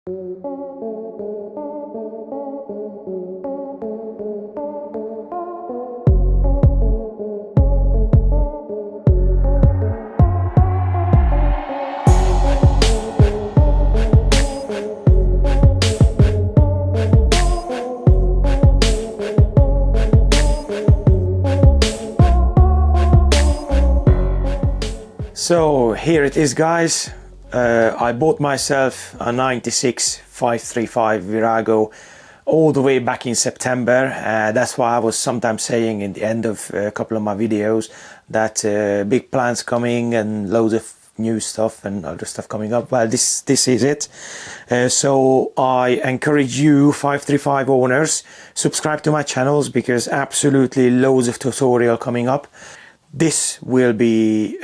So here it is, guys. I bought myself a 96 535 Virago all the way back in September. That's why I was sometimes saying in the end of a couple of my videos that big plans coming and loads of new stuff and other stuff coming up. Well, this is it. So I encourage you 535 owners, subscribe to my channels, because absolutely loads of tutorial coming up. This will be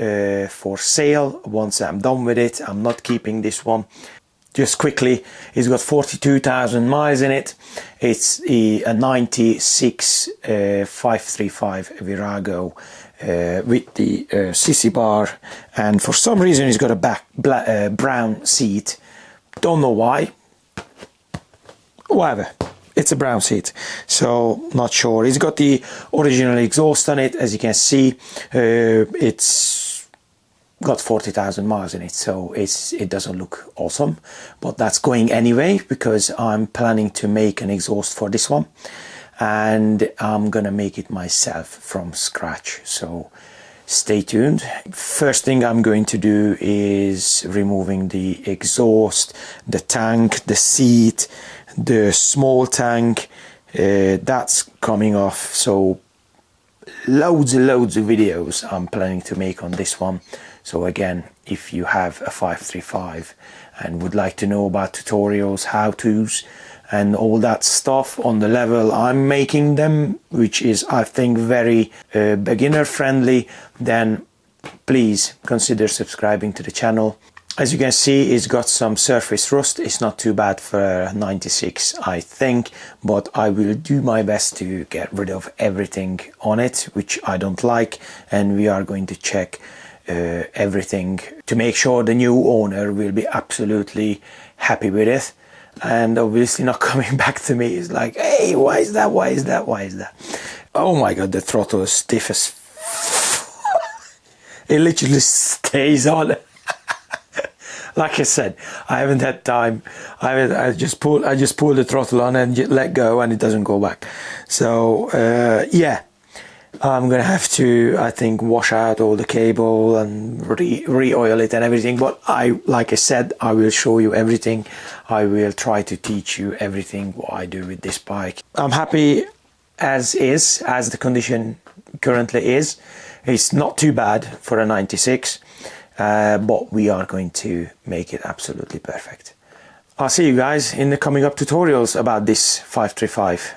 for sale once I'm done with it. I'm not keeping this one. Just quickly, it's got 42,000 miles in it. It's a 96 535 Virago with the CC bar, and for some reason it's got a brown seat. Don't know why. Whatever. It's a brown seat, so not sure. It's got the original exhaust on it, as you can see. It's got 40,000 miles in it, so it doesn't look awesome, but that's going anyway, because I'm planning to make an exhaust for this one, and I'm gonna make it myself from scratch, so stay tuned. First thing I'm going to do is removing the exhaust, the tank, the seat, the small tank. That's coming off. So loads and loads of videos I'm planning to make on this one. So again, if you have a 535 and would like to know about tutorials, how-tos and all that stuff on the level I'm making them, which is I think very beginner friendly, then please consider subscribing to the channel. As you can see, it's got some surface rust. It's not too bad for 96, I think, but I will do my best to get rid of everything on it which I don't like, and we are going to check everything to make sure the new owner will be absolutely happy with it, and obviously not coming back to me is like, hey, why is that, why is that, why is that? Oh my god, the throttle is stiff as it literally stays on. Like I said, I haven't had time. I just pull the throttle on and let go, and it doesn't go back. So yeah, I'm gonna have to, I think, wash out all the cable and re-oil it and everything. But like I said, I will show you everything. I will try to teach you everything what I do with this bike. I'm happy as is, as the condition currently is. It's not too bad for a 96. But we are going to make it absolutely perfect. I'll see you guys in the coming up tutorials about this 535.